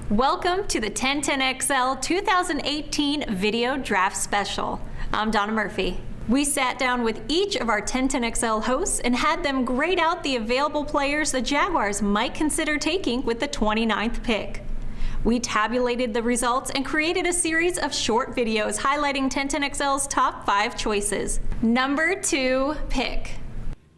Welcome to the 1010XL 2018 Video Draft Special. I'm Donna Murphy. We sat down with each of our 1010XL hosts and had them grade out the available players the Jaguars might consider taking with the 29th pick. We tabulated the results and created a series of short videos highlighting 1010XL's top 5 choices. Number 2 pick.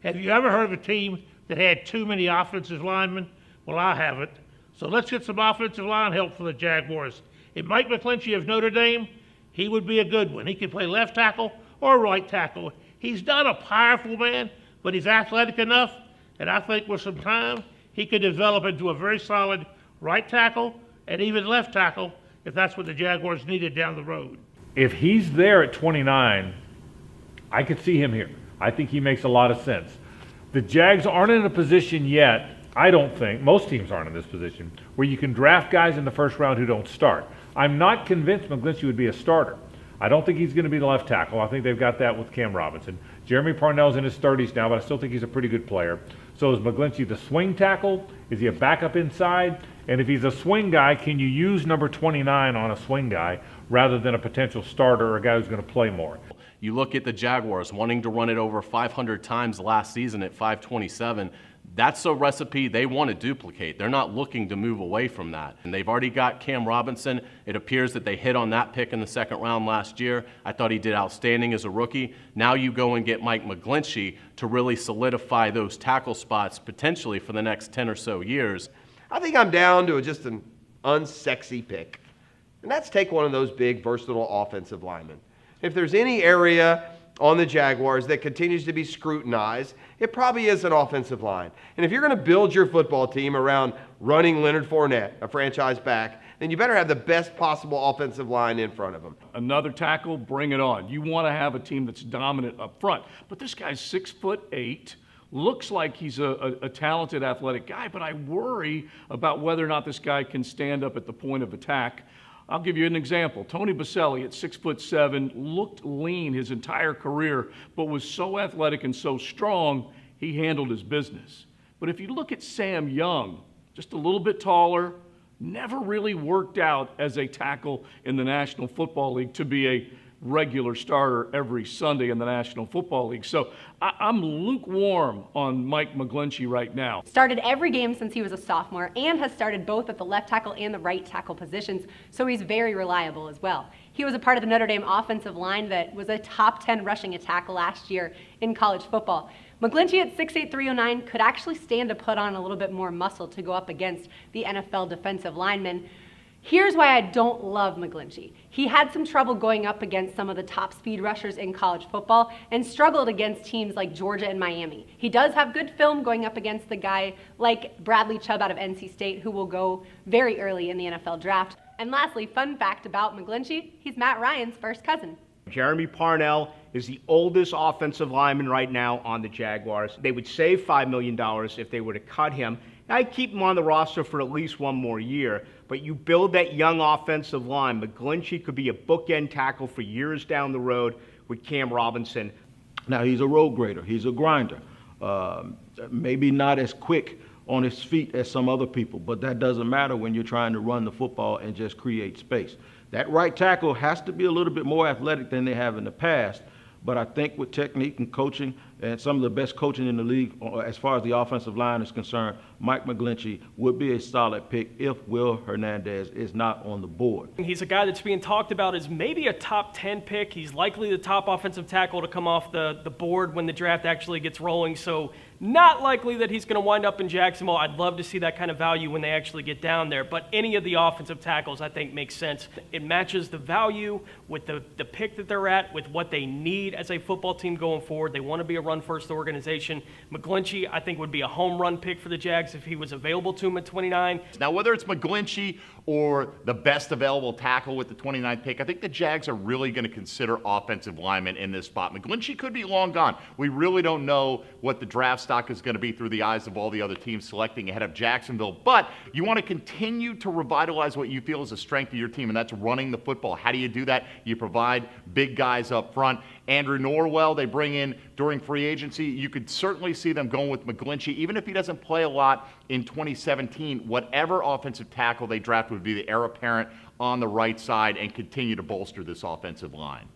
Have you ever heard of a team that had too many offensive linemen? Well, I haven't. So let's get some offensive line help for the Jaguars. If Mike McGlinchey of Notre Dame, he would be a good one. He can play left tackle or right tackle. He's not a powerful man, but he's athletic enough, and I think with some time, he could develop into a very solid right tackle and even left tackle if that's what the Jaguars needed down the road. If he's there at 29, I could see him here. I think he makes a lot of sense. The Jags aren't in a position yet, I don't think, most teams aren't in this position, where you can draft guys in the first round who don't start. I'm not convinced McGlinchey would be a starter. I don't think he's going to be the left tackle. I think they've got that with Cam Robinson. Jeremy Parnell's in his 30s now, but I still think he's a pretty good player. So is McGlinchey the swing tackle? Is he a backup inside? And if he's a swing guy, can you use number 29 on a swing guy rather than a potential starter or a guy who's going to play more? You look at the Jaguars wanting to run it over 500 times last season at 527. That's a recipe they want to duplicate. They're not looking to move away from that. And they've already got Cam Robinson. It appears that they hit on that pick in the second round last year. I thought he did outstanding as a rookie. Now you go and get Mike McGlinchey to really solidify those tackle spots potentially for the next 10 or so years. I think I'm down to just an unsexy pick. And that's take one of those big, versatile offensive linemen. If there's any area on the Jaguars that continues to be scrutinized, it probably is an offensive line. And if you're going to build your football team around running Leonard Fournette, a franchise back, then you better have the best possible offensive line in front of him. Another tackle, bring it on. You want to have a team that's dominant up front. But this guy's 6'8", looks like he's a talented athletic guy, but I worry about whether or not this guy can stand up at the point of attack. I'll give you an example. Tony Baselli at 6'7", looked lean his entire career, but was so athletic and so strong, he handled his business. But if you look at Sam Young, just a little bit taller, never really worked out as a tackle in the National Football League to be a regular starter every Sunday in the National Football League. So I'm lukewarm on Mike McGlinchey right now. Started every game since he was a sophomore and has started both at the left tackle and the right tackle positions, so he's very reliable as well. He was a part of the Notre Dame offensive line that was a top 10 rushing attack last year in college football. McGlinchey at 6'8", 309 could actually stand to put on a little bit more muscle to go up against the NFL defensive linemen. Here's why I don't love McGlinchey. He had some trouble going up against some of the top speed rushers in college football and struggled against teams like Georgia and Miami. He does have good film going up against the guy like Bradley Chubb out of NC State, who will go very early in the NFL draft. And lastly, fun fact about McGlinchey, he's Matt Ryan's first cousin. Jeremy Parnell is the oldest offensive lineman right now on the Jaguars. They would save $5 million if they were to cut him. I'd keep him on the roster for at least one more year, but you build that young offensive line. McGlinchey could be a bookend tackle for years down the road with Cam Robinson. Now, he's a road grader. He's a grinder. Maybe not as quick on his feet as some other people, but that doesn't matter when you're trying to run the football and just create space. That right tackle has to be a little bit more athletic than they have in the past, but I think with technique and coaching and some of the best coaching in the league as far as the offensive line is concerned, Mike McGlinchey would be a solid pick if Will Hernandez is not on the board. He's a guy that's being talked about as maybe a top 10 pick. He's likely the top offensive tackle to come off the board when the draft actually gets rolling, so not likely that he's going to wind up in Jacksonville. I'd love to see that kind of value when they actually get down there, but any of the offensive tackles I think makes sense. It matches the value with the pick that they're at, with what they need as a football team going forward. They want to be a run-first organization. McGlinchey, I think, would be a home run pick for the Jags if he was available to him at 29. Now, whether it's McGlinchey or the best available tackle with the 29th pick, I think the Jags are really going to consider offensive linemen in this spot. McGlinchey could be long gone. We really don't know what the draft stock is going to be through the eyes of all the other teams selecting ahead of Jacksonville, but you want to continue to revitalize what you feel is the strength of your team, and that's running the football. How do you do that? You provide big guys up front, Andrew Norwell, they bring in during free agency. You could certainly see them going with McGlinchey. Even if he doesn't play a lot in 2017, whatever offensive tackle they draft would be the heir apparent on the right side and continue to bolster this offensive line.